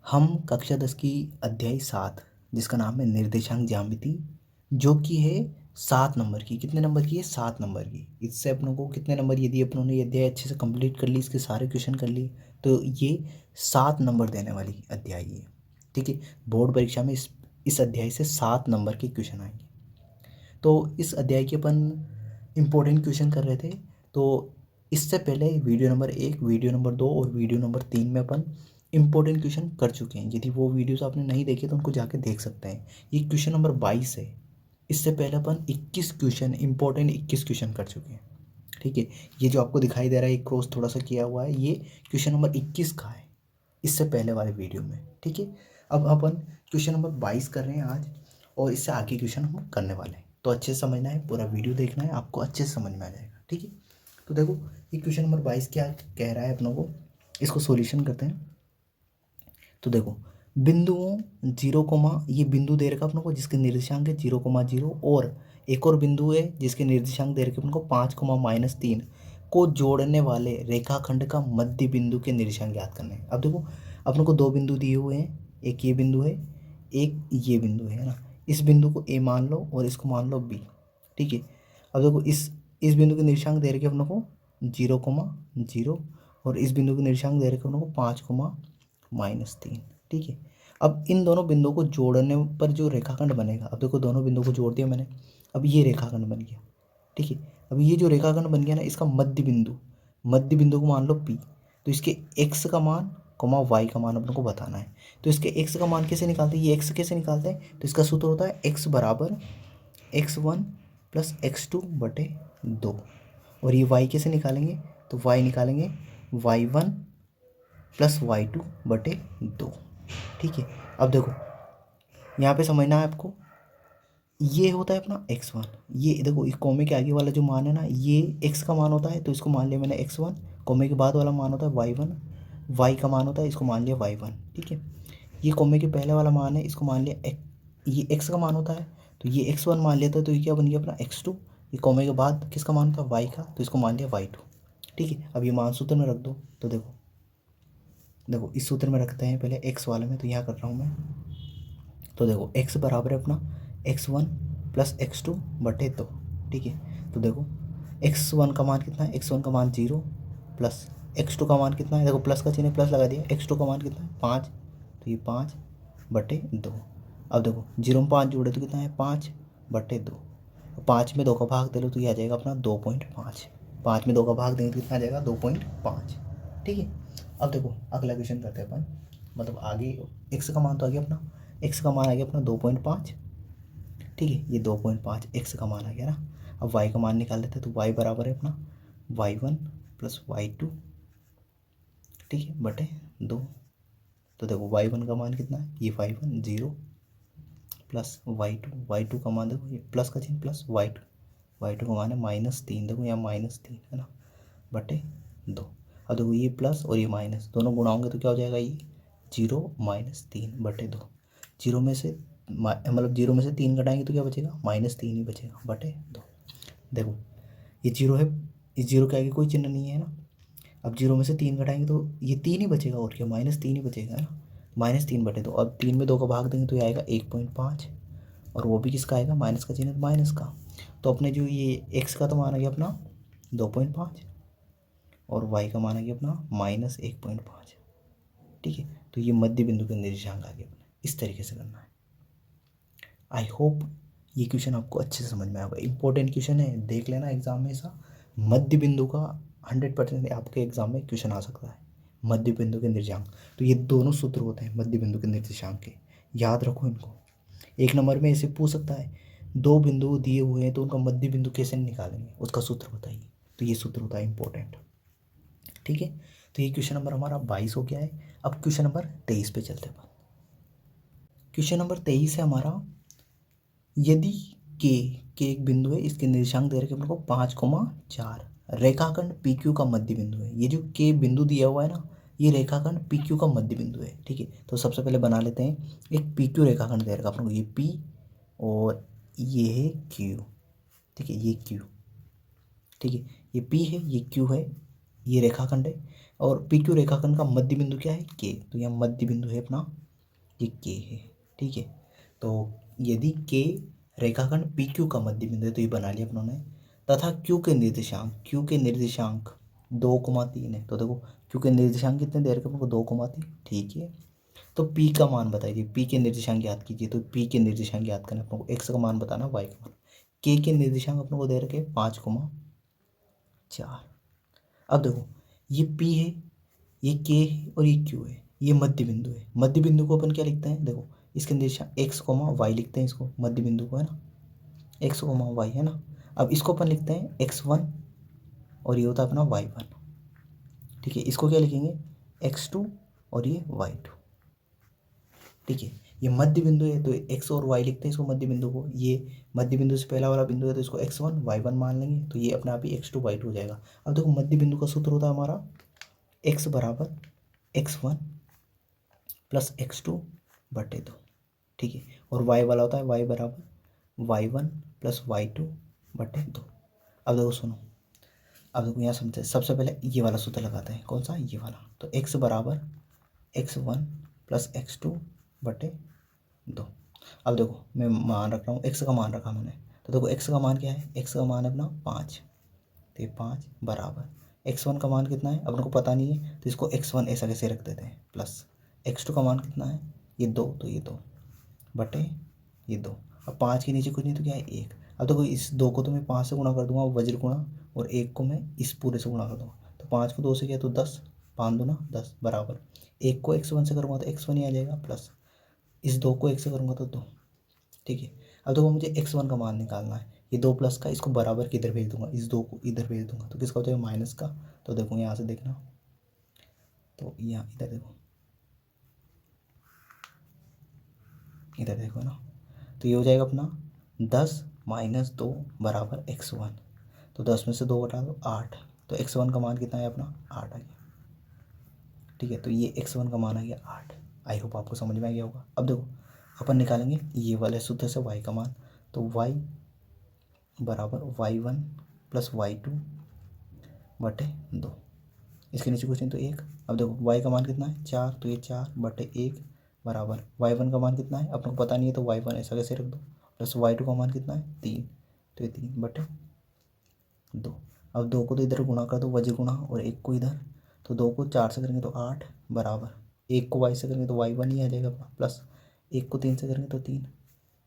हम कक्षा 10 की अध्याय 7 जिसका नाम है निर्देशांक ज्यामिति, जो कि है 7 नंबर की। कितने नंबर की है? 7 नंबर की। इससे अपनों को कितने नंबर यदि अपनों ने ये अध्याय अच्छे से कंप्लीट कर ली, इसके सारे क्वेश्चन कर लिए, तो ये 7 नंबर देने वाली अध्याय है। ठीक है, बोर्ड परीक्षा में इस अध्याय से 7 नंबर के क्वेश्चन आएंगे। तो इस अध्याय के अपन इम्पोर्टेंट क्वेश्चन कर रहे थे। तो इससे पहले वीडियो नंबर 1, वीडियो नंबर 2 और वीडियो नंबर 3 में अपन इम्पोर्टेंट क्वेश्चन कर चुके हैं। यदि वो वीडियोस आपने नहीं देखे तो उनको जाके देख सकते हैं। ये क्वेश्चन नंबर 22 है। इससे पहले अपन 21 क्वेश्चन, इम्पोर्टेंट 21 क्वेश्चन कर चुके हैं। ठीक है, ये जो आपको दिखाई दे रहा है, एक क्रॉस थोड़ा सा किया हुआ है, ये क्वेश्चन नंबर 21 का है, इससे पहले वाले वीडियो में। ठीक है, अब अपन क्वेश्चन नंबर 22 कर रहे हैं आज, और इससे आगे क्वेश्चन हम करने वाले हैं। तो अच्छे से समझना है, पूरा वीडियो देखना है, आपको अच्छे से समझ में आ जाएगा। ठीक है, तो देखो ये क्वेश्चन नंबर 22 क्या कह रहा है अपनों को, इसको सॉल्यूशन करते हैं। तो देखो बिंदुओं 0, ये बिंदु दे रखा अपनों को जिसके निर्देशांक है 0,0, और एक और बिंदु है जिसके निर्देशांक दे रखे अपनों को 5, -3 को जोड़ने वाले रेखाखंड का मध्य बिंदु के निर्देशांक ज्ञात करने हैं। अब देखो अपनों को दो बिंदु दिए हुए हैं, एक ये बिंदु है, एक ये बिंदु है ना। इस बिंदु को ए मान लो और इसको मान लो बी। ठीक है, अब देखो इस बिंदु के निर्देशांक दे रखे अपनों को 0,0, और इस बिंदु के निर्देशांक दे रखे अपनों को 5, -3। ठीक है, अब इन दोनों बिंदुओं को जोड़ने पर जो रेखाखंड बनेगा, अब देखो दोनों बिंदुओं को जोड़ दिया मैंने, अब ये रेखाखंड बन गया। ठीक है, अब ये जो रेखाखंड बन गया ना, इसका मध्य बिंदु को मान लो पी। तो इसके एक्स का मान वाई का मान अपने को बताना है। तो इसके एक्स का मान कैसे निकालते हैं, ये एक्स कैसे निकालते हैं, तो इसका सूत्र होता है एक्स बराबर x1 + x2/2। और ये y कैसे निकालेंगे, तो y निकालेंगे y1 + y2/2। ठीक है, अब देखो यहाँ पे समझना है आपको, ये होता है अपना x1। ये देखो इस कॉमे के आगे वाला जो मान है ना, ये x का मान होता है, तो इसको मान लिया मैंने x1। कॉमे के बाद वाला मान होता है y1, y का मान होता है, इसको मान लिया y1। ठीक है, ये कॉमे के पहले वाला मान है, इसको मान लिया ये x का मान होता है, तो ये x1 मान लिया था, तो ये क्या बन गया अपना x2। ये कॉमे के बाद किसका मान होता है y का, तो इसको मान लिया y2। ठीक है, अब ये मान सूत्र में रख दो। तो देखो इस सूत्र में रखते हैं पहले x वाले में, तो यहाँ कर रहा हूँ मैं। तो देखो x बराबर है अपना x1 + x2/2। ठीक है, तो देखो x1 का मान कितना है, x1 का मान 0 प्लस x2 का मान कितना है, देखो प्लस का चिन्ह प्लस लगा दिया, x2 का मान कितना है 5, तो ये 5/2। अब देखो 0 में 5 जोड़े तो कितना है 5/2। 5 में 2 का भाग दे लो तो ये आ जाएगा अपना 2.5। 5 में 2 का भाग देंगे तो कितना आ जाएगा 2.5। ठीक है, अब देखो अगला क्वेश्चन करते हैं अपन, मतलब आगे x का मान तो आ गया अपना, x का मान आ गया अपना 2.5। ठीक है, ये 2.5 x का मान आ गया ना। अब y का मान निकाल लेते हैं, तो y बराबर है अपना y1 + y2। ठीक है, बटे 2। तो देखो y1 का मान कितना है, ये y1 0 प्लस y2 का मान देखो, ये प्लस का चिन्ह प्लस y2 का मान है -3। देखो यहाँ -3 है ना, बटे 2। अब देखो ये प्लस और ये माइनस दोनों गुणा होंगे तो क्या हो जाएगा, ये 0 - 3/2। 0 में से मतलब 0 में से 3 घटाएंगे तो क्या बचेगा, -3 ही बचेगा बटे 2। देखो ये 0 है, इस 0 के आगे कोई चिन्ह नहीं है ना। अब 0 में से 3 घटाएंगे तो ये 3 ही बचेगा, और क्या -3 ही बचेगा ना, -3/2। अब 3 में 2 का भाग देंगे तो ये आएगा 1.5, और वो भी किसका आएगा, माइनस का चिन्ह तो माइनस का। तो अपने जो ये x का तो मान आ गया अपना 2.5, और y का मान आ गया अपना -1.5। ठीक है, तो ये मध्य बिंदु के निर्देशांक आ गए अपने, इस तरीके से करना है। आई होप ये क्वेश्चन आपको अच्छे से समझ में आएगा, इंपॉर्टेंट क्वेश्चन है, देख लेना एग्जाम में ऐसा। मध्य बिंदु का 100% आपके एग्जाम में क्वेश्चन आ सकता है, मध्य बिंदु के निर्देशांक। तो ये दोनों सूत्र होते हैं मध्य बिंदु के निर्देशांक के, याद रखो इनको। एक नंबर में ऐसे पूछ सकता है, दो बिंदु दिए हुए हैं तो उनका मध्य बिंदु कैसे निकालेंगे, उसका सूत्र बताइए। तो ये सूत्र होता है इंपॉर्टेंट। ठीक है, तो ये क्वेश्चन नंबर हमारा 22 हो गया है। अब क्वेश्चन नंबर 23 पे चलते हैं। क्वेश्चन नंबर 23 है हमारा, यदि के एक बिंदु है, इसके निर्देशांक दे रखे अपने को 5,4, रेखाखंड पी क्यू का मध्य बिंदु है। ये जो के बिंदु दिया हुआ है ना, ये रेखाखंड पी क्यू का मध्य बिंदु है। ठीक है, तो सबसे पहले बना लेते हैं, एक पी क्यू रेखाखंड दे रखा अपने को, ये पी और ये है क्यू। ठीक है, ये क्यू। ठीक है, ये पी है, ये क्यू है, ये रेखाखंड है। और पी क्यू रेखाखंड का मध्य बिंदु क्या है, के। तो यहाँ मध्य बिंदु है अपना, ये के है। ठीक है, तो यदि के रेखाखंड पी क्यू का मध्य बिंदु है तो ये बना लिया अपनों ने। तथा क्यू के निर्देशांक 2,3 है। तो देखो क्यू के निर्देशांक कितने दे रखे हमको, 2,3। ठीक है, तो पी का मान बताइए, पी के निर्देशांक याद कीजिए। तो पी के निर्देशांक याद करना अपने को, एक्स का मान बताना, वाई का मान। के निर्देशांक अपने को दे रखे 5,4। अब देखो ये पी है, ये के है और ये क्यू है, ये मध्य बिंदु है। मध्य बिंदु को अपन क्या लिखते हैं, देखो इसके निर्देशांक एक्स कोमा वाई लिखते हैं इसको, मध्य बिंदु को, है ना, एक्स कोमा वाई, है ना। अब इसको अपन लिखते हैं x1 और ये होता है अपना y1। ठीक है, इसको क्या लिखेंगे, x2 और ये y2। ठीक है, ये मध्य बिंदु है तो x और y लिखते हैं इसको, मध्य बिंदु को। ये मध्य बिंदु से पहला वाला बिंदु है तो इसको x1 y1 मान लेंगे, तो ये अपने आप ही x2 y2 हो जाएगा। अब देखो मध्य बिंदु का सूत्र होता है हमारा x बराबर x1 प्लस x2 बटे 2। ठीक है, और y वाला होता है y बराबर y1 प्लस y2 बटे 2। अब देखो सुनो, अब देखो यहाँ समझे, सबसे पहले ये वाला सूत्र लगाते हैं, कौन सा, ये वाला। तो x बराबर x1 प्लस x2 बटे 2। अब देखो मैं मान रख रहा हूँ, x का मान रखा मैंने। तो देखो x का मान क्या है, x का मान है अपना 5। तो ये 5 बराबर x1 का मान कितना है अपने को पता नहीं है, तो इसको x1 ऐसा कैसे रख देते हैं, प्लस x2 का मान कितना है, ये 2, तो ये 2 बटे ये 2। अब 5 के नीचे कुछ नहीं तो क्या है, 1। अब देखो इस 2 को तो मैं 5 से गुणा कर दूंगा, वज्र गुणा, और 1 को मैं इस पूरे से गुणा कर दूंगा। तो 5 को 2 से किया तो 10, 5 दूना 10 बराबर 1 को x1 से करूँगा तो x1 ही आ जाएगा, प्लस इस 2 को 1 से करूँगा तो 2। ठीक है, अब देखो मुझे x1 का मान निकालना है, ये 2 प्लस का, इसको बराबर किधर भेज दूंगा, इस 2 को इधर भेज दूंगा, तो किसका हो जाएगा, माइनस का। तो देखो यहाँ से देखना, तो यहाँ इधर देखो, इधर देखो ना, तो ये हो जाएगा अपना 10 माइनस 2 बराबर x1। तो 10 में से 2 घटा दो 8, तो x1 का मान कितना है अपना, 8 आ गया। ठीक है, तो ये x1 का मान आ गया 8। आई होप आपको समझ में आ गया होगा। अब देखो अपन निकालेंगे ये वाले सूत्र से y का मान। तो y बराबर y1 प्लस y2 बटे 2। इसके नीचे कुछ नहीं तो 1। अब देखो y का मान कितना है, 4, तो ये 4 बटे 1 बराबर y1 का मान कितना है अपने को पता नहीं है, तो y1 ऐसा कैसे रख दो, प्लस y2 का मान कितना है 3, तो ये 3 बटे 2। अब 2 को तो इधर गुणा कर दो, वज्र गुणा, और 1 को इधर, तो 2 को 4 से करेंगे तो 8 बराबर 1 को y से करेंगे तो y1 ही आ जाएगा अपना, प्लस 1 को 3 से करेंगे तो 3।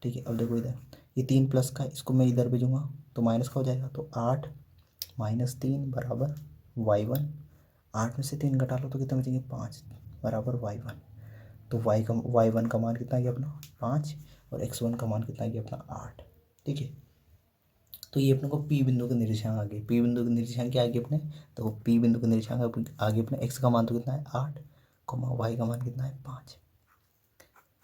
ठीक है, अब देखो इधर ये 3 प्लस का, इसको मैं इधर भेजूँगा तो माइनस का हो जाएगा, तो 8 माइनस 3 बराबर y1। 8 में से 3 घटा लो तो कितना बचेंगे, 5 बराबर y1। तो y1 का मान कितना आ गया अपना 5, और x1 का मान कितना आ गया अपना 8। ठीक है, तो ये अपने को पी बिंदु के निर्देशांक आ गए। पी बिंदु के निर्देशांक क्या आगे अपने, तो पी बिंदु के निर्देशांक आगे अपने x का मान तो कितना है 8, y का मान कितना है 5।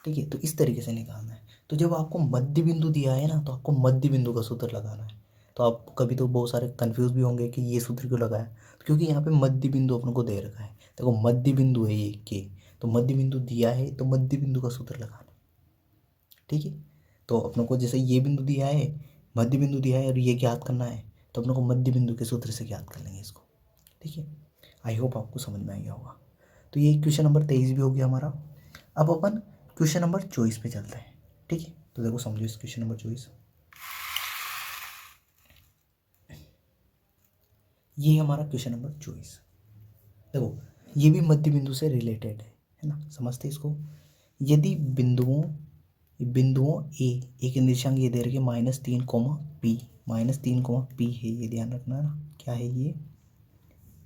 ठीक है, तो इस तरीके से निकालना है। तो जब आपको मध्य बिंदु दिया है ना, तो आपको मध्य बिंदु का सूत्र लगाना है। तो आप कभी तो बहुत सारे कंफ्यूज भी होंगे कि ये सूत्र क्यों लगाया, तो क्योंकि यहाँ पे मध्य बिंदु अपने को दे रखा है। देखो मध्य बिंदु है ये के, तो मध्य बिंदु दिया है तो मध्य बिंदु का सूत्र लगाना है। ठीक है, तो अपने को जैसे ये बिंदु दिया है, मध्य बिंदु दिया है और ये ज्ञात करना है, तो अपने को मध्य बिंदु के सूत्र से ज्ञात कर लेंगे इसको। ठीक है, आई होप आपको समझ में आ गया होगा। तो ये क्वेश्चन नंबर 23 भी हो गया हमारा। अब अपन क्वेश्चन नंबर 24 पे चलते हैं। ठीक है, तो देखो समझो इस क्वेश्चन नंबर 24, ये हमारा क्वेश्चन नंबर 24। देखो ये भी मध्य बिंदु से रिलेटेड है ना, समझते इसको। यदि बिंदुओं ए के निर्देशांक ये दे रखे -3 पी, -3 पी है, ये ध्यान रखना ना, क्या है ये,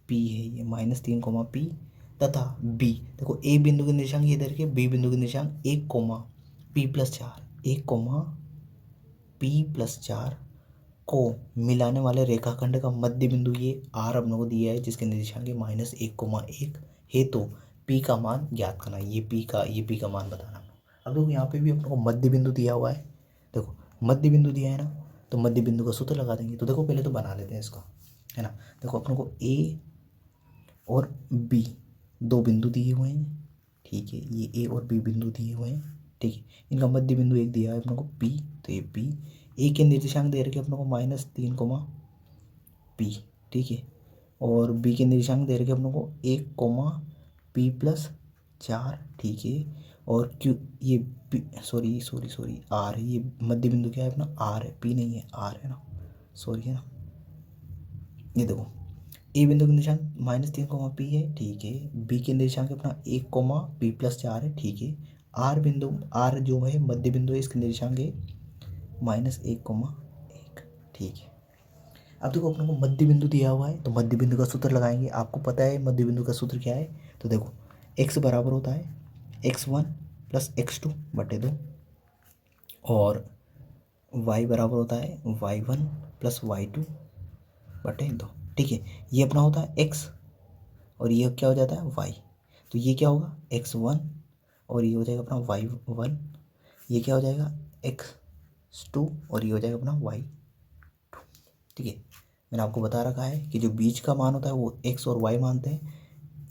पी है ये, -3 पी, तथा बी, देखो ए बिंदु के निर्देशांक ये दे रखे, बी बिंदु के निर्देशांक 1 पी प्लस 4, 1 पी प्लस 4 को मिलाने वाले रेखाखंड का मध्य बिंदु ये आर अपने को दिया है, जिसके निर्देशांक -1, है। तो पी का मान ज्ञात करना है, ये पी का मान बताना। अब देखो यहाँ पे भी अपने को मध्य बिंदु दिया हुआ है। देखो मध्य बिंदु दिया है ना, तो मध्य बिंदु का सूत्र लगा देंगे। तो देखो पहले तो बना लेते हैं इसको, है ना। देखो अपने को ए और बी 2 बिंदु दिए हुए हैं। ठीक है, ये ए और बी बिंदु दिए हुए हैं। ठीक है, इनका मध्य बिंदु एक दिया है अपने को पी, तो ये पी, ए के निर्देशांक दे रखे अपने को -3 पी। ठीक है, और बी के निर्देशांक दे रखे अपनों को 1,p+4, ठीक है। और क्यू ये पी, सॉरी आर है, ये मध्य बिंदु क्या है अपना, आर है, पी नहीं है, आर है ना, सॉरी है ना। ये देखो ए बिंदु के निर्देशांक -3, है, ठीक है। बी के निर्देशांक अपना 1,p+4 है, ठीक है। आर बिंदु, आर जो है मध्य बिंदु है, इसके निर्देशांक है -1,1, ठीक है। अब देखो अपने को मध्य बिंदु दिया हुआ है, तो मध्य बिंदु का सूत्र लगाएंगे। आपको पता है मध्य बिंदु का सूत्र क्या है, तो देखो x बराबर होता है x1 + x2 बटे 2, और y बराबर होता है y1 + y2 बटे 2, ठीक है। ये अपना होता है x, और ये क्या हो जाता है y, तो ये क्या होगा x1, और ये हो जाएगा अपना y1, ये क्या हो जाएगा x2, और ये हो जाएगा अपना y, ठीक है। मैंने आपको बता रखा है कि जो बीच का मान होता है वो x और y मानते हैं,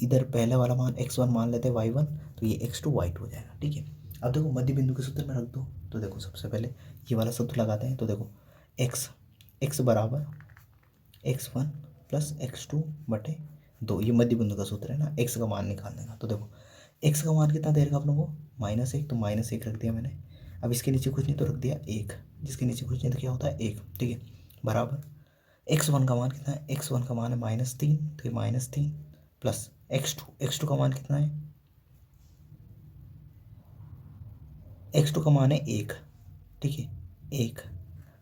इधर पहले वाला मान x1 मान लेते हैं y1, तो ये x2 y2 हो जाएगा, ठीक है। अब देखो मध्य बिंदु के सूत्र में रख दो, तो देखो सबसे पहले ये वाला सूत्र लगाते हैं। तो देखो x बराबर x1 + x2 बटे 2, ये मध्य बिंदु का सूत्र है ना, x का मान निकालने का। तो देखो x का मान कितना दे रखा अपनों को -1, तो -1 रख दिया मैंने। अब इसके नीचे कुछ नहीं तो रख दिया 1, जिसके नीचे कुछ नहीं तो क्या होता है 1, ठीक है। बराबर x1 का मान कितना है, x1 का मान है -3, तो ये -3 प्लस x2 का मान कितना है, x2 का मान है 1, ठीक है, 1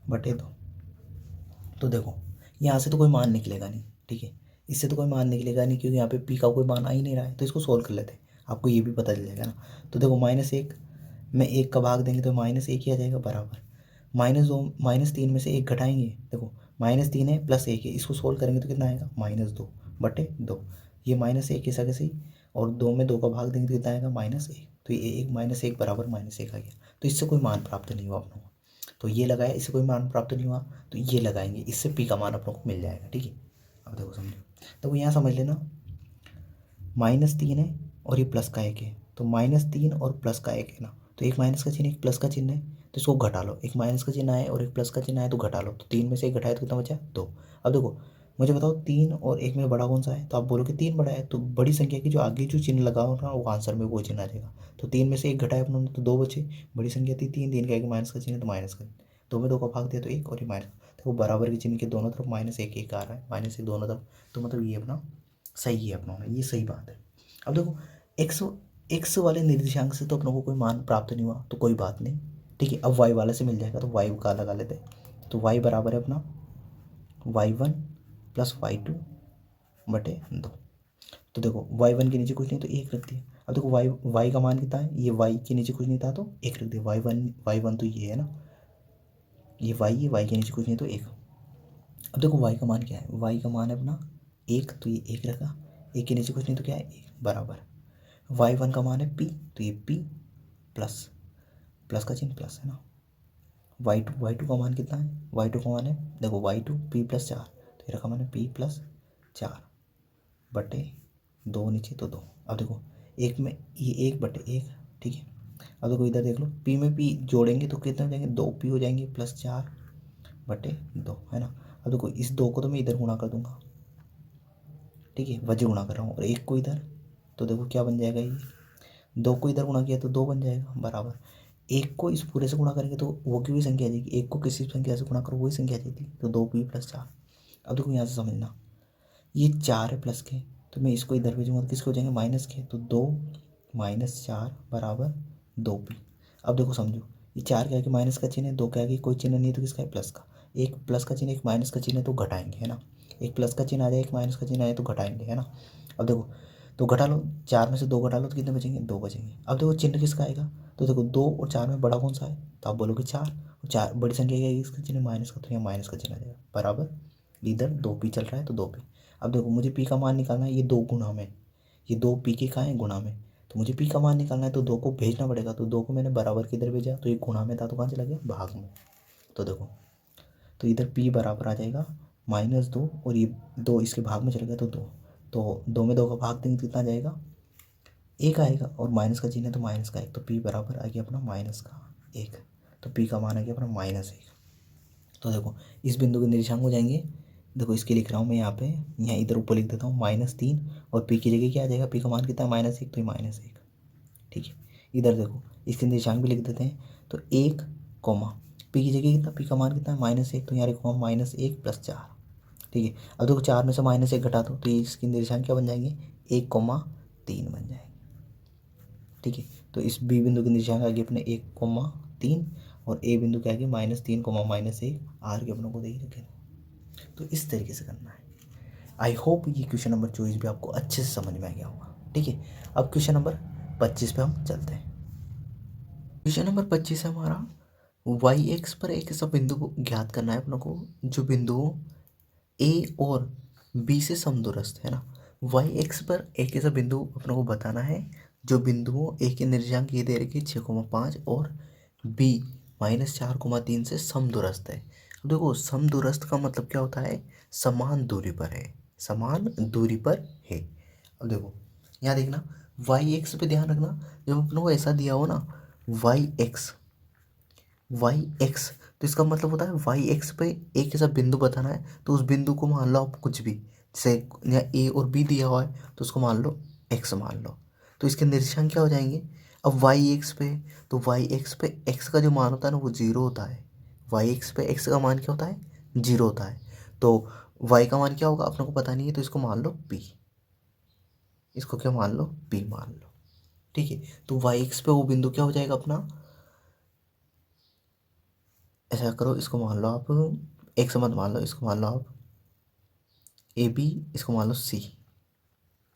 बटे 2। तो देखो यहाँ से तो कोई मान निकलेगा नहीं, ठीक है, इससे तो कोई मान निकलेगा नहीं, क्योंकि यहाँ पे p का कोई मान आ ही नहीं रहा है। तो इसको सोल्व कर लेते हैं, आपको ये भी पता चल जाएगा ना। तो देखो -1 में 1 का भाग देंगे तो -1 ही आ जाएगा, बराबर -2 -3 में से 1 घटाएंगे, देखो -3 है +1 है, इसको सोल्व करेंगे तो कितना आएगा -2 बटे 2, ये -1 इस आगे से ही, और 2 में 2 का भाग देंगे तो कितना आएगा -1, तो ये 1 -1 बराबर -1 आ गया। तो इससे कोई मान प्राप्त नहीं हुआ अपनों को, तो ये लगाया, इससे कोई मान प्राप्त नहीं हुआ, तो ये लगाएंगे, इससे पी का मान अपनों को मिल जाएगा, ठीक है। अब देखो समझो, तो यहाँ समझ लेना -3 है और ये प्लस का 1 है, तो -3 और प्लस का 1 है ना, तो एक माइनस का चिन्ह एक प्लस का चिन्ह है, तो इसको घटा लो, एक माइनस का चिन्ह है और एक प्लस का चिन्ह है, तो घटा लो, तो 3 में से 1 घटाए तो कितना बचा 2। अब देखो मुझे बताओ 3 और 1 में बड़ा कौन सा है, तो आप बोलोगे 3 बड़ा है, तो बड़ी संख्या की जो आगे जो चिन्ह लगा होगा वो आंसर में वो चिन्ह आ जाएगा। तो 3 में से 1 घटाए अपनों ने तो 2 बचे, बड़ी संख्या थी 3, 3 का एक माइनस का चिन्ह तो माइनस का, 2 में 2 का भाग दिया तो 1, और ये माइनस, तो वो बराबर के चिन्ह के दोनों तरफ -1 1 आ रहा है, -1 दोनों तरफ, तो मतलब ये अपना सही है अपनों ने, ये सही बात है। अब देखो एक्स वाले निर्देशांक से तो अपनों को कोई मान प्राप्त नहीं हुआ, तो कोई बात नहीं, ठीक है। अब वाई वाले से मिल जाएगा, तो वाई का लगा लेते हैं। तो वाई बराबर है अपना y1 + y2 बटे 2। तो देखो y1 के नीचे कुछ नहीं तो 1 रख दिया। अब देखो y का मान कितना है, ये y के नीचे कुछ नहीं था तो 1 रख दिया, y1 तो ये है ना, ये y है, y के नीचे कुछ नहीं तो 1। अब देखो y का मान क्या है, y का मान है अपना 1, तो ये 1 रखा, 1 के नीचे कुछ नहीं तो क्या है 1, बराबर y1 का मान है p, तो ये p प्लस का चिन्ह प्लस है ना, y2 का मान कितना है, y2 का मान है देखो y2 p+4, तो ये रखा मैंने p+4 बटे 2, नीचे तो 2। अब देखो एक में ये 1 बटे 1, ठीक है। अब देखो इधर देख लो, p में p जोड़ेंगे तो कितने हो जाएंगे, 2p हो जाएंगे +4 बटे 2, है ना। अब देखो इस 2 को तो मैं इधर गुणा कर दूंगा, ठीक है, वज्र गुणा कर रहा हूँ, और 1 को इधर, तो देखो क्या बन जाएगा, ये 2 को इधर गुणा किया तो 2 बन जाएगा, बराबर 1 को इस पूरे से गुणा करेंगे तो वो की भी संख्या आ जाएगी, 1 को किसी संख्या से गुणा करो वही संख्या आ जाती, तो 2p+4। अब देखो यहाँ से समझना, ये 4 है प्लस के, तो मैं इसको इधर भेजूंगा तो किसके हो जाएंगे माइनस के, तो 2 - 4 बराबर 2p। अब देखो समझो, ये 4 के आगे माइनस का चिन्ह है, 2 के आगे कोई चिन्ह नहीं है तो किसका है प्लस का, एक प्लस का चिन्ह एक माइनस का चिन्ह है तो घटाएंगे, है ना, एक प्लस का चिन्ह आ जाए एक माइनस का चिन्ह आए तो घटाएंगे, है ना। अब देखो तो घटा लो, 4 में से 2 घटा लो तो कितने बचेंगे, 2 बचेंगे। अब देखो चिन्ह किसका आएगा, तो देखो 2 और 4 में बड़ा कौन सा है, तो आप बोलोगे 4, और 4 बड़ी संख्या क्या है, इसका चिन्ह माइनस का, तो यहाँ माइनस का चिन्ह आ जाएगा, बराबर इधर 2p चल रहा है तो 2p। अब देखो मुझे p का मान निकालना है, ये 2 गुना में, ये 2 p के कहाँ है गुना में, तो मुझे p का मान निकालना है तो 2 को भेजना पड़ेगा, तो 2 को मैंने बराबर किधर भेजा, तो ये गुणा में था तो कहाँ चला गया भाग में। तो देखो तो इधर p बराबर आ जाएगा -2, और ये 2 इसके भाग में चला गया तो 2, तो 2 में 2 का भाग देंगे तो कितना जाएगा 1 आएगा, और माइनस का चिन्ह है तो माइनस का 1, तो p बराबर आ गया अपना -1, तो p का मान आ गया अपना -1। तो देखो इस बिंदु के निर्देशांक हो जाएंगे देखो इसके लिख रहा हूँ मैं यहाँ पे, यहाँ इधर ऊपर लिख देता हूँ -3 और पी की जगह क्या आ जाएगा, पी का मान कितना है -1, तो ये -1। ठीक है, इधर देखो इसके निर्देशांक भी लिख देते हैं। तो 1 कॉमा पी की जगह कितना, पी का मान कितना है -1, तो यहाँ लिखूँगा -1 + 4। ठीक है, अब देखो 4 में से -1 घटा दो तो ये इसके निर्देशांक क्या बन जाएंगे, 1,3 बन जाएंगे। ठीक है, तो इस बी बिंदु के निर्देशांक आ गए अपने 1,3 और ए बिंदु क्या आ गया -3, -1 आर के अपनों को दे ही रखे। तो इस तरीके से करना है। आई होप ये क्वेश्चन नंबर 24 भी आपको अच्छे से समझ में आ गया होगा। ठीक है, अब क्वेश्चन नंबर 25 पे हम चलते हैं। क्वेश्चन नंबर 25 है हमारा, वाई एक्स पर एक ऐसा बिंदु को ज्ञात करना है अपनों को जो बिंदुओं ए और बी से समदूरस्थ है ना। वाई एक्स पर एक ऐसा बिंदु अपनों को बताना है जो बिंदुओं ए के निर्देशांक ये दे रखे 6,5 और बी -4,3 से समदूरस्थ है। अब देखो समदूरस्थ का मतलब क्या होता है, समान दूरी पर है, समान दूरी पर है। अब देखो यहाँ देखना, वाई एक्स पे ध्यान रखना, जब अपनों को ऐसा दिया हो ना वाई एक्स, तो इसका मतलब होता है वाई एक्स पे एक ऐसा बिंदु बताना है, तो उस बिंदु को मान लो आप कुछ भी, जैसे यहाँ ए और बी दिया हुआ है तो उसको मान लो एक्स मान लो, तो इसके निर्देशांक क्या हो जाएंगे। अब वाई एक्स पे, तो वाई एक्स पे एक्स का जो मान होता है ना वो 0 होता है। वाई एक्स पे एक्स का मान क्या होता है, 0 होता है। तो वाई का मान क्या होगा अपने को पता नहीं है, तो इसको मान लो पी, इसको क्या मान लो, पी मान लो। ठीक है, तो वाई एक्स पे वो बिंदु क्या हो जाएगा अपना, ऐसा करो इसको मान लो आप एक्स मत मान लो, इसको मान लो आप ए बी, इसको मान लो सी।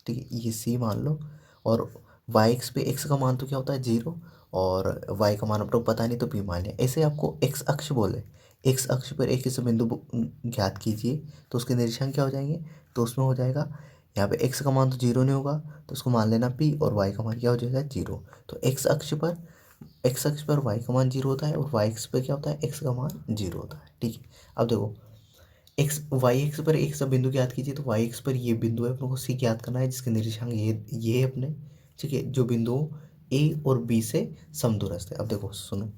ठीक है, ये सी मान लो, और वाई एक्स पे एक्स का मान तो क्या होता है 0 और वाई का मान आपको पता नहीं तो पी मान लिया। ऐसे आपको एक्स अक्ष बोले, एक्स अक्ष पर एक ऐसे बिंदु ज्ञात कीजिए, तो उसके निर्देशांक क्या हो जाएंगे, तो उसमें हो जाएगा यहाँ पे एक्स का मान तो 0 नहीं होगा तो उसको मान लेना पी, और वाई का मान क्या हो जाएगा 0। तो एक्स अक्ष पर वाई का मान 0 होता है और वाई एक्स पर क्या होता है, एक्स का मान 0 होता है। ठीक है, अब देखो एक्स वाई एक्स पर एक सा बिंदु ज्ञात कीजिए, तो वाई एक्स पर ये बिंदु है, अपने को सी ज्ञात करना है जिसके निर्देशांक ये है अपने। ठीक है, जो बिंदु ए और बी से समदूरस्थ है। अब देखो सुनो,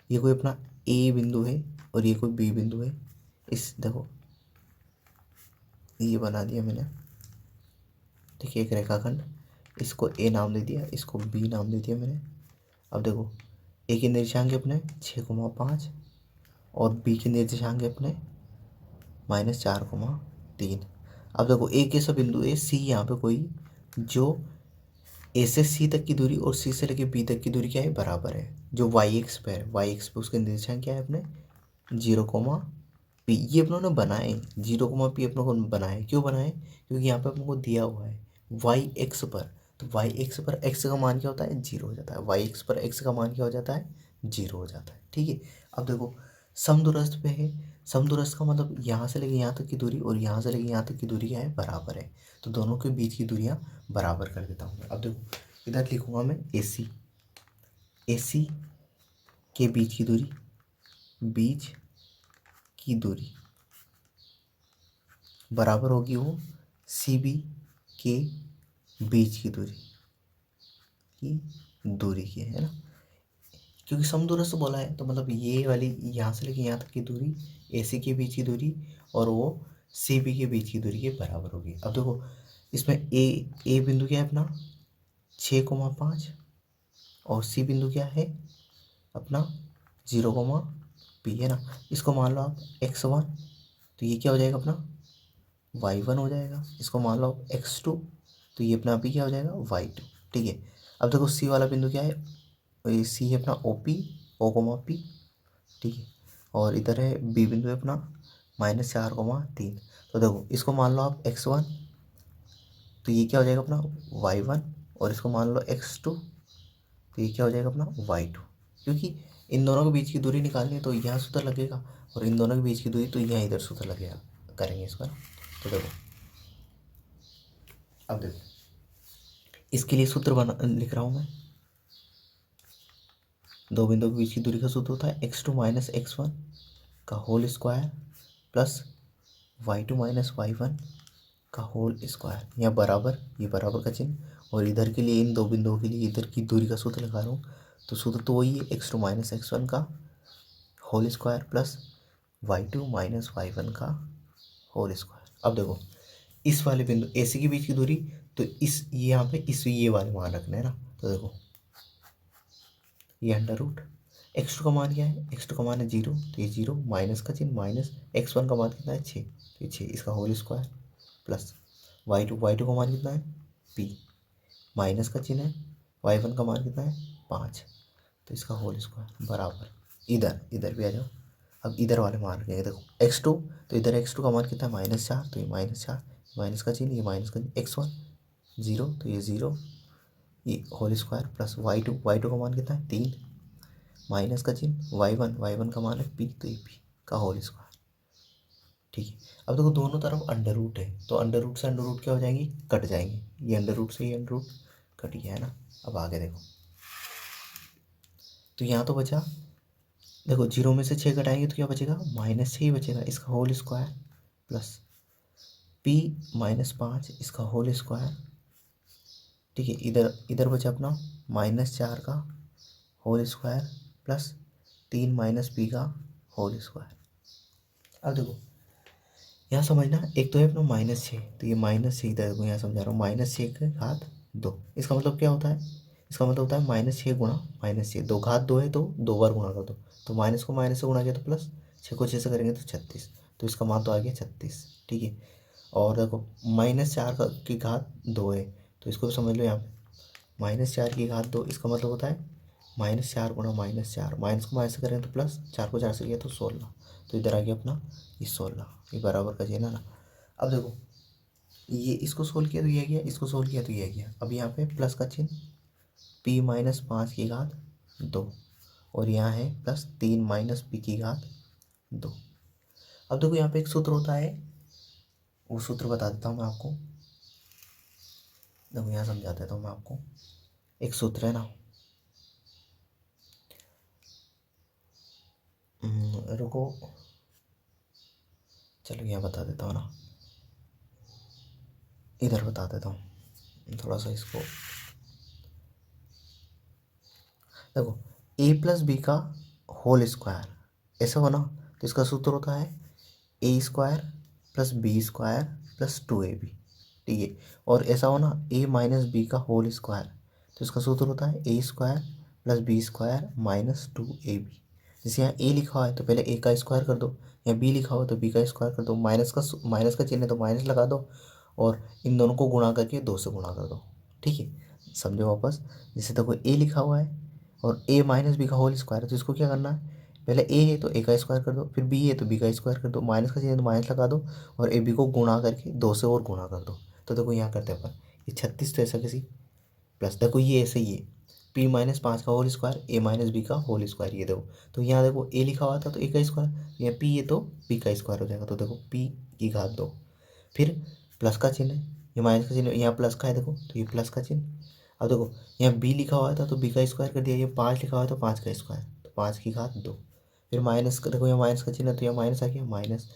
ये कोई अपना ए बिंदु है और ये कोई बी बिंदु है। इस देखो ये बना दिया मैंने, ठीक है, एक रेखाखंड, इसको ए नाम दे दिया, इसको बी नाम दे दिया मैंने। अब देखो ए के निर्देशांक है अपने 6,5 और बी के निर्देशांक है अपने -4,3। अब देखो एक ऐसा बिंदु है सी, यहाँ पे कोई जो ए से सी तक की दूरी और सी से लेके बी तक की दूरी क्या है, बराबर है। जो वाई एक्स पे है, वाई एक्स पे उसके निर्देशांक क्या है अपने 0,p, ये अपनों ने बनाए 0,p अपनों को बनाए, क्यों बनाए, क्योंकि यहाँ पे अपनों को दिया हुआ है वाई एक्स पर, तो वाई एक्स पर एक्स का मान क्या होता है 0 हो जाता है, वाई एक्स पर एक्स का मान क्या हो जाता है 0 हो जाता है। ठीक है, अब देखो समदूरस्थ पे है, समदूरस्थ का मतलब यहाँ से लेके यहाँ तक की दूरी और यहाँ से लेके यहाँ तक की दूरी क्या है, बराबर है, तो दोनों के बीच की दूरियाँ बराबर कर देता हूँ मैं। अब देखो इधर लिखूँगा मैं ए सी के बीच की दूरी, बीच की दूरी बराबर होगी वो सी बी के बीच की दूरी की है ना, क्योंकि समदूरस्थ बोला है तो मतलब ये वाली यहाँ से लेके यहाँ तक की दूरी ए सी के बीच की दूरी और वो सी बी के बीच की दूरी के बराबर होगी। अब देखो इसमें ए बिंदु क्या है अपना 6,5 और सी बिंदु क्या है अपना 0,p है ना, इसको मान लो आप x1, तो ये क्या हो जाएगा अपना y1 हो जाएगा, इसको मान लो आप x2, तो ये अपना p क्या हो जाएगा y2। ठीक है, अब देखो सी वाला बिंदु क्या है, ये सी है अपना o,p, ठीक है, और इधर है बी बिंदु है अपना -4,3, तो देखो इसको मान लो आप x1, तो ये क्या हो जाएगा अपना y1, और इसको मान लो x2, तो ये क्या हो जाएगा अपना y2, क्योंकि इन दोनों के बीच की दूरी निकालनी है तो यहाँ सूत्र लगेगा, और इन दोनों के बीच की दूरी तो यहाँ इधर सूत्र लगेगा, करेंगे इसका ना। तो देखो अब देखो इसके लिए सूत्र बना लिख रहा हूँ मैं, दो बिंदुओं के बीच की दूरी का सूत्र होता है x2 - x1 का whole square plus y2 - y1 का होल स्क्वायर, यहाँ बराबर, ये बराबर का चिन्ह, और इधर के लिए इन दो बिंदुओं के लिए इधर की दूरी का सूत्र लगा रहा हूँ, तो सूत्र तो वही है x2 - x1 का whole square plus y2 - y1 का होल स्क्वायर। अब देखो इस वाले बिंदु ए सी के बीच की दूरी, तो इस यहाँ पे इस ये वाले मान रखना है ना। तो देखो ये अंडर रूट एक्स टू का मान क्या है, एक्स टू का मान है 0, तो ये 0 माइनस का चिन्ह माइनस एक्स वन का मान कितना है 6, तो ये 6 इसका whole square plus y two का मान कितना है पी, माइनस का चिन्ह है वाई वन का मान कितना है 5, तो इसका होल स्क्वायर बराबर इधर इधर भी आ जाओ। अब इधर वाले मान रखेंगे, देखो एक्स टू, तो इधर एक्स टू का मान कितना है -4, तो ये -4 माइनस का चिन्ह, ये माइनस का एक्स वन 0, तो ये 0 ये whole square plus y two का मान कितना है 3 माइनस का चिन्ह वाई वन का मान है पी, तो ये पी का होल स्क्वायर। ठीक है, अब देखो दोनों तरफ अंडर रूट है, तो अंडर रूट से अंडर रूट क्या हो जाएंगी, कट जाएंगे, ये अंडर रूट से ये अंडर रूट कट गया है ना। अब आगे देखो, तो यहाँ तो बचा, देखो 0 में से 6 घटाएंगे तो क्या बचेगा, -6 ही बचेगा, इसका होल स्क्वायर प्लस पी -5 इसका होल स्क्वायर। ठीक है, इधर इधर बचा अपना -4 का whole square plus 3 minus p का होल स्क्वायर। अब देखो यहाँ समझना, एक तो है अपना -6, तो ये -6 इधर देखो यहाँ समझा रहा हूँ, -6 इसका मतलब क्या होता है, इसका मतलब होता है -6 गुणा -6, 2 घात 2 है तो 2 बार गुणा कर दो, तो माइनस को माइनस से गुणा किया तो प्लस, 6 को 6 से करेंगे तो 36, तो इसका मान तो आ गया 36। ठीक है, और देखो -4 की घात 2 है, तो इसको भी समझ लो यहाँ पे -4 की घात 2, इसका मतलब होता है -4 गुणा -4, माइनस को माइनस से करेंगे तो प्लस, 4 को 4 से किया तो 16, तो इधर आ गया अपना ये 16, ये बराबर का चिन्ह है ना। अब देखो ये इसको सोल्व किया तो ये आ गया, इसको सोल्व किया तो ये आ गया, अब यहाँ पे प्लस का चिन्ह p -5 की घात 2, और यहाँ है प्लस 3 माइनस पी की घात 2। अब देखो यहाँ पे एक सूत्र होता है, वो सूत्र बता देता हूँ मैं आपको, देखो यहाँ समझा देता हूँ मैं आपको, एक सूत्र है ना, रुको चलो यहाँ बता देता हूँ ना, इधर बता देता हूँ थोड़ा सा इसको, देखो a प्लस बी का होल स्क्वायर ऐसा हो ना, तो इसका सूत्र होता है a² plus b² plus 2ab। ठीक है, और ऐसा हो ना a माइनस बी का होल स्क्वायर, तो इसका सूत्र होता है a² plus b² minus 2ab। जैसे यहाँ a लिखा हुआ है तो पहले a का स्क्वायर कर दो, यहाँ b लिखा हुआ है तो b का स्क्वायर कर दो, माइनस का चिन्ह है तो माइनस लगा दो, और इन दोनों को गुणा करके 2 से गुणा कर दो। ठीक है, समझो वापस, जैसे देखो a लिखा हुआ है और a माइनस बी का होल स्क्वायर है, तो इसको क्या करना है, पहले a है तो a का स्क्वायर कर दो, फिर b है तो b का स्क्वायर कर दो, माइनस का चिन्ह तो माइनस लगा दो, और ए बी को गुणा करके 2 से और गुणा कर दो। तो देखो यहाँ करते हैं अपन, ये 36 तो ऐसा किसी प्लस, देखो ये ऐसे ही है p-5 का whole square a minus b का होल स्क्वायर, ये देखो, तो यहाँ देखो a लिखा हुआ था तो a का स्क्वायर, यहाँ p है तो p का स्क्वायर हो जाएगा, तो देखो p की घात 2, फिर प्लस का चिन्ह है, ये माइनस का चिन्ह यहाँ प्लस का है, देखो तो ये प्लस का चिन्ह। अब देखो यहाँ b लिखा हुआ था तो b का स्क्वायर कर दिया, ये 5 लिखा हुआ है तो 5 का स्क्वायर, तो 5 की घात 2, फिर माइनस का, देखो यहाँ माइनस का चिन्ह है तो यहाँ माइनस आ गया, माइनस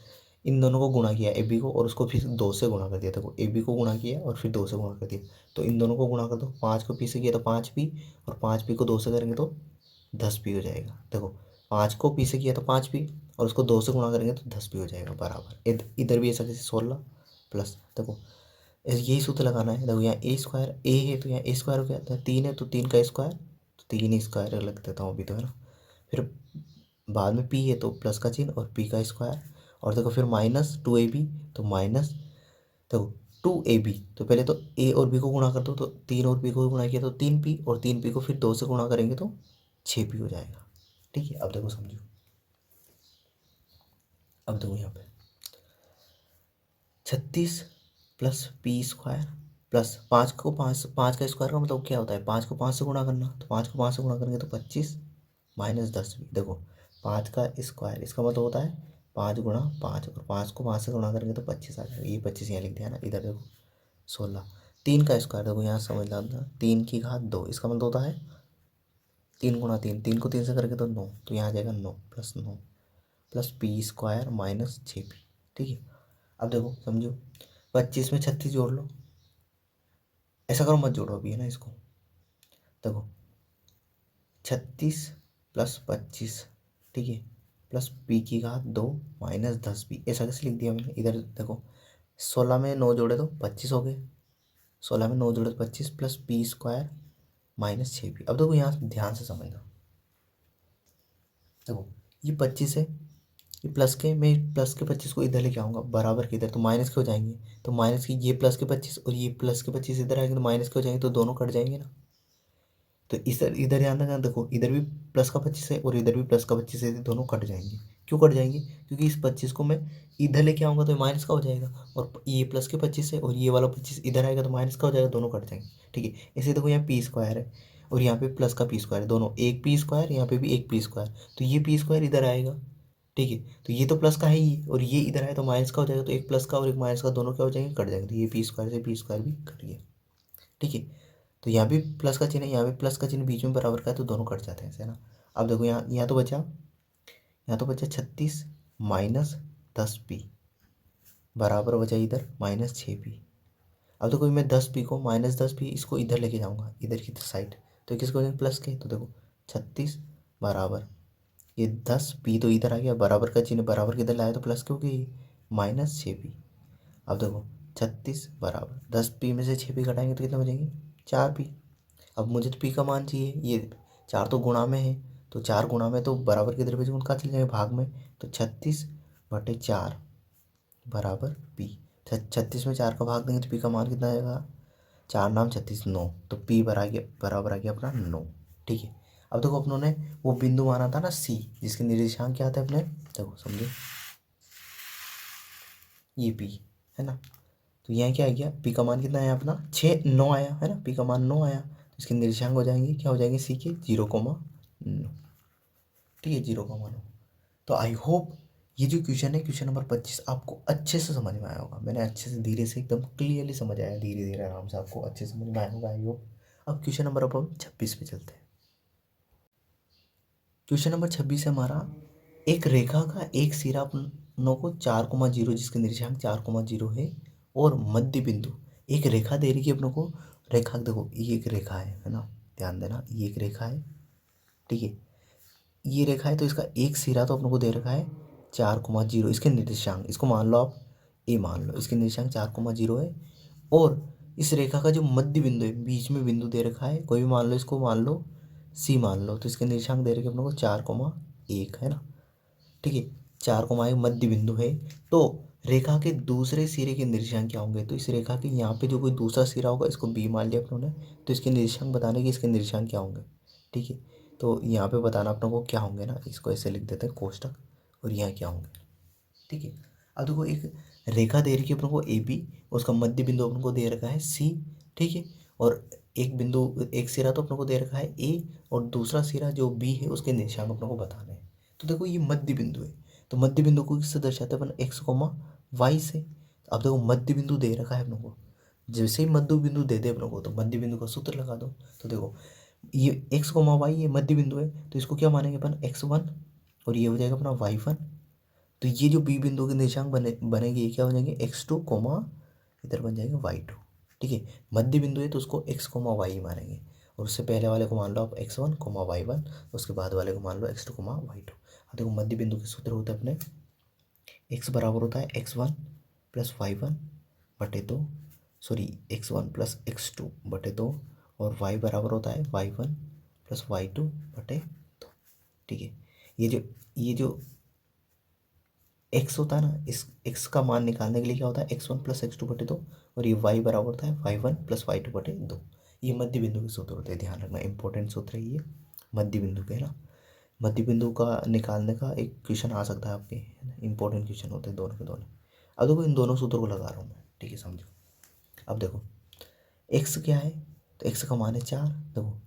इन दोनों को गुणा किया ए बी को, और उसको फिर 2 से गुणा कर दिया, देखो ए बी को गुणा किया और फिर 2 से गुणा कर दिया, तो इन दोनों को गुणा कर दो, 5 को पी से किया तो 5p, और 5p को 2 से करेंगे तो 10p हो जाएगा। देखो 5 को पी से किया तो 5p, और उसको 2 से गुणा करेंगे तो 10p हो जाएगा बराबर, इधर भी ऐसा जैसे 16 प्लस, देखो यही सूत्र लगाना है। देखो यहाँ a² है तो यहाँ a² हो गया, तो 3 है तो 3 का स्क्वायर, तो 3 ही स्क्वायर लग देता हूँ अभी तो, है ना। फिर बाद में p है तो प्लस का चिन्ह और p का स्क्वायर, और देखो फिर -2ab, तो माइनस, देखो 2ab, तो पहले तो a और b को गुणा कर दो, तो 3 और b को गुणा किया तो 3p, और 3p को फिर 2 से गुणा करेंगे तो 6p हो जाएगा। ठीक है, अब देखो समझो, अब देखो यहाँ पे 36 प्लस p² प्लस 5 को 5 का स्क्वायर का मतलब क्या होता है, 5 को 5 से गुणा करना, तो 5 को 5 से गुणा करेंगे तो 25 माइनस 10 भी, देखो 5 का स्क्वायर इसका मतलब होता है 5 गुणा 5, और 5 को 5 से गुणा करेंगे तो 25 आ जाएगा, ये 25 यहाँ लिख दिया ना, इधर देखो 16, 3 का स्क्वायर, देखो यहाँ समझना था 3 की घात 2, इसका मतलब होता है 3 गुणा 3, 3 को 3 से करेंगे तो 9, तो यहाँ आ जाएगा 9 plus 9 plus p² minus 6p। ठीक है, अब देखो समझो 25 में 36 जोड़ लो, ऐसा करो मत जोड़ो अभी, है ना, इसको देखो 36 प्लस 25, ठीक है, प्लस पी की घात 2 माइनस 10 पी। ऐसा कैसे लिख दिया मैंने? इधर देखो 16 में 9 जोड़े तो 25 हो गए, 16 में 9 जोड़े तो 25 plus P square minus 6 P. अब देखो यहाँ ध्यान से समझना, देखो ये 25 है, ये प्लस के, मैं प्लस के 25 को इधर लेके आऊँगा बराबर के इधर, तो माइनस के हो जाएंगे, तो माइनस की ये प्लस के 25 और ये प्लस के 25 इधर आएंगे तो माइनस के हो जाएंगे, तो दोनों कट जाएंगे ना। तो इधर इधर ध्यान रखना, देखो इधर भी प्लस का 25 है और इधर भी प्लस का 25 है, तो दोनों कट जाएंगे। क्यों कट जाएंगे? क्योंकि इस 25 को मैं इधर लेके आऊँगा तो माइनस का हो जाएगा, और ये प्लस के 25 है और ये वाला 25 इधर आएगा तो माइनस का हो जाएगा, दोनों कट जाएंगे। ठीक है, इसे देखो यहाँ पी स्क्वायर है और यहाँ पे प्लस का पी स्क्वायर है, दोनों एक पी स्क्वायर, यहाँ पे भी एक पी स्क्वायर, तो ये पी स्क्वायर इधर आएगा। ठीक है, तो ये तो प्लस का है ही और ये इधर आए तो माइनस का हो जाएगा, तो एक प्लस का और एक माइनस का दोनों क्या हो जाएंगे? कट जाएंगे, तो ये पी स्क्वायर से पी स्क्वायर भी कट गया। ठीक है, तो यहाँ भी प्लस का चिन्ह है, यहाँ भी प्लस का चिन्ह बीच में बराबर का है, तो दोनों कट जाते हैं ऐसे ना। अब देखो यहाँ तो बचा, यहाँ तो बचा 36 माइनस 10 पी बराबर बचा इधर माइनस 6 पी। अब देखो मैं 10 पी को माइनस 10 पी इसको इधर लेके जाऊँगा इधर की साइड, तो किसको हो प्लस के, तो देखो 36 बराबर ये 10 पी तो इधर आ गया, बराबर का चिन्ह बराबर किधर लाया तो प्लस के हो गई माइनस 6 पी। अब देखो 36 बराबर 10 पी में से 6 पी घटाएंगे तो कितना बचेंगे? 4 पी। अब मुझे तो पी का मान चाहिए, ये 4 तो गुणा में है, तो 4 गुणा में तो बराबर किधर भेजूँ उनका चले जाएंगे भाग में, तो 36/4 बराबर पी। 36 में 4 का भाग देंगे तो पी का मान कितना आएगा? 4 नाम 36 9, तो पी बराबर आ गया अपना 9। ठीक है, अब देखो अपनों ने वो बिंदु माना था ना सी, जिसके निर्देशांक क्या था अपने, देखो समझो ये पी है ना, तो यहाँ क्या आ गया? पी का मान कितना आया अपना? 9 आया है ना, पी का मान 9 आया, तो इसके निर्देशांक हो जाएंगे क्या हो जाएंगे? सी के 0,9। ठीक है, 0,9। तो आई होप ये जो क्वेश्चन है क्वेश्चन नंबर 25 आपको अच्छे से समझ में आया होगा। मैंने अच्छे से धीरे से एकदम क्लियरली समझ आया, धीरे धीरे आराम से आपको अच्छे से समझ में आया होगा आई होप। अब क्वेश्चन नंबर अब हम 26 पे चलते हैं। क्वेश्चन नंबर 26 है हमारा, एक रेखा का एक सिरा अपनों को 4,0 जिसके निर्देशांक 4,0 है और मध्य बिंदु, एक रेखा दे रही है अपनों को। रेखा देखो ये एक रेखा है ना, ध्यान देना ये एक रेखा है। ठीक है, ये रेखा है तो इसका एक सिरा तो अपनों को दे रखा है 4,0, इसके निर्देशांक इसको मान लो आप ए मान लो, इसके निर्देशांक 4,0 है। और इस रेखा का जो मध्य बिंदु है, बीच में बिंदु दे रखा है, कोई भी मान लो, इसको मान लो सी मान लो, तो इसके निर्देशांक दे रखे अपनों को 4,1 है ना। ठीक है, 4,1 मध्य बिंदु है, तो रेखा के दूसरे सिरे के निर्देशांक क्या होंगे? तो इस रेखा के यहाँ पे जो कोई दूसरा सिरा होगा इसको बी मान लिया अपनों ने, तो इसके निर्देशांक बताने के इसके निर्देशांक क्या होंगे। ठीक है, तो यहाँ पे बताना अपनों को क्या होंगे ना, इसको ऐसे लिख देते हैं कोष्टक, और यहाँ क्या होंगे। ठीक है, अब देखो एक रेखा दे रखी है अपनों को ए बी, उसका मध्य बिंदु अपनों को दे रखा है सी। ठीक है, और एक बिंदु एक सिरा तो अपनों को दे रखा है ए, और दूसरा सिरा जो बी है उसके निशान अपनों को बताने हैं। तो देखो ये मध्य बिंदु है, तो मध्य बिंदु को किससे दर्शाते हैं अपन? एक्स कोमा वाई से। अब देखो मध्य बिंदु दे रखा है अपनों को, जैसे ही मध्य बिंदु दे दे अपनों को तो मध्य बिंदु का सूत्र लगा दो। तो देखो ये एक्स कोमा वाई ये मध्य बिंदु है, तो इसको क्या मानेंगे अपन? x1, और ये हो जाएगा अपना y1। तो ये जो बी बिंदु के निर्देशांक बनेंगे ये क्या हो जाएंगे? x2 कोमा इधर बन जाएंगे y2। ठीक है, मध्य बिंदु है तो उसको x कोमा y मानेंगे, और उससे पहले वाले को मान लो आप x1 कोमा y1, उसके बाद वाले को मान लो x2 कोमा y2। अब देखो मध्य बिंदु के सूत्र होते हैं अपने, x बराबर होता है x1 plus y1/2, sorry x1 plus x2 बटे 2, और y बराबर होता है y1 प्लस y2/2। ठीक है, ये जो x होता है ना, इस x का मान निकालने के लिए क्या होता है? x1 प्लस x2/2, और ये y बराबर होता है y1 प्लस y2/2। ये मध्य बिंदु के सूत्र होते हैं, ध्यान रखना इंपॉर्टेंट सूत्र है ये मध्य बिंदु के, है ना। मध्य बिंदु का निकालने का एक क्वेश्चन आ सकता है आपके, है ना, इंपॉर्टेंट क्वेश्चन होते हैं दोनों के दोनों। अब देखो इन दोनों सूत्रों को लगा रहा हूँ मैं, ठीक है समझो। अब देखो x क्या है, तो x का मान है 4। देखो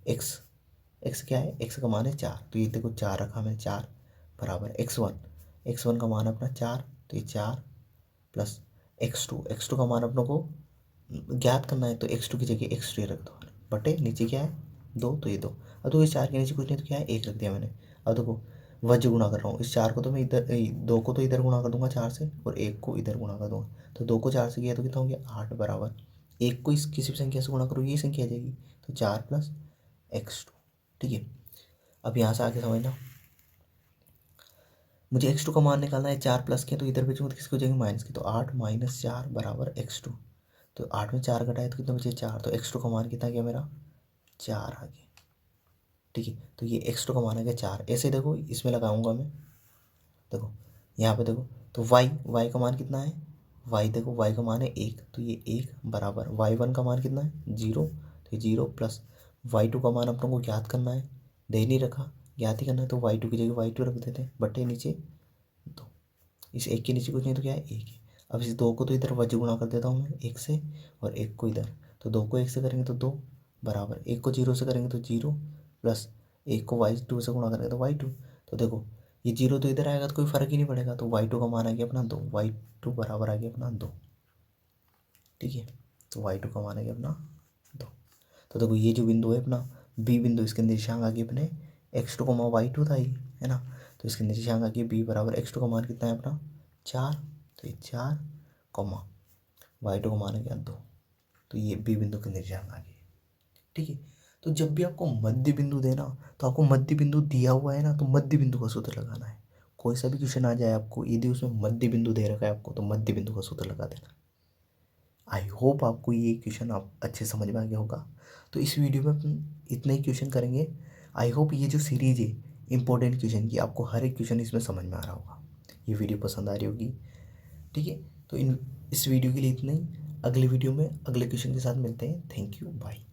x क्या है? x का मान है 4, तो ये देखो 4 रखा मैंने, 4 बराबर x1 का मान अपना 4, तो ये 4 प्लस x2 का मान अपनों को ज्ञात करना है, तो x2 की जगह x2 रख दो, बटे नीचे क्या है 2, तो ये 2। अब तो इस 4 के नीचे कुछ नहीं तो क्या है 1 रख दिया मैंने। अब देखो वज्र गुणा कर रहा हूँ, इस 4 को तो मैं इधर 2 को तो इधर गुणा कर दूंगा 4 से, और 1 को इधर गुणा कर दूंगा, तो 2 को 4 से किया तो कितना हो गया 8 बराबर 1 को इस किसी भी संख्या से गुणा करो ये संख्या आ जाएगी, तो 4 प्लस x2। ठीक है, अब यहाँ से आगे समझना, मुझे x2 का मान निकालना है, 4 प्लस के तो इधर बचेंगे तो किसकी हो जाएगी माइनस की, तो 8 माइनस 4 बराबर x2। तो 8 में 4 घटाए तो कितना बचे 4, तो x2 का मान कितना गया मेरा 4 आ गया। ठीक है, तो ये x2 का मान आ गया 4। ऐसे देखो इसमें लगाऊंगा मैं, देखो यहाँ पे देखो, तो y का मान कितना है, y देखो y का मान है 1, तो ये 1 बराबर y1 का मान कितना है 0, तो ये 0 प्लस y2 का मान अपनों को ज्ञात करना है, दे नहीं रखा, ज्ञात ही करना है, तो y2 की जगह y2 रख देते हैं, बटे नीचे 2, इस 1 के नीचे कुछ नहीं तो क्या है 1 है। अब इस 2 को तो इधर वज्र गुणा कर देता हूँ मैं 1 से, और 1 को इधर, तो 2 को 1 से करेंगे तो 2 बराबर 1 को 0 से करेंगे तो 0 प्लस 1 को y2 से गुणा करेंगे तो y2। तो देखो ये 0 तो इधर आएगा तो कोई फर्क ही नहीं पड़ेगा, तो y2 का मान आ गया अपना 2, y2 बराबर आ गया अपना 2। ठीक है, तो y2 का मान आ गया अपना 2। तो देखो ये जो बिंदु है अपना b बिंदु, इसके निर्देशांक आगे अपने x2 को y2 था ही, है ना, तो इसके निर्देशांक आगे b बराबर x2 का मान कितना है अपना 4, तो ये 4 कॉमा y2 का मान है क्या 2, तो ये b बिंदु के निर्देशांक आगे। ठीक है, तो जब भी आपको मध्य बिंदु देना, तो आपको मध्य बिंदु दिया हुआ है ना, तो मध्य बिंदु का सूत्र लगाना है। कोई सा भी क्वेश्चन आ जाए आपको, यदि उसमें मध्य बिंदु दे रखा है आपको, तो मध्य बिंदु का सूत्र लगा देना। आई होप आपको ये क्वेश्चन आप अच्छे समझ में आ गया होगा। तो इस वीडियो में अपन इतने ही क्वेश्चन करेंगे। आई होप ये जो सीरीज है इंपॉर्टेंट क्वेश्चन की, आपको हर एक क्वेश्चन इसमें समझ में आ रहा होगा, ये वीडियो पसंद आ रही होगी। ठीक है, तो इस वीडियो के लिए इतना ही। अगले वीडियो में अगले क्वेश्चन के साथ मिलते हैं। Thank you, bye.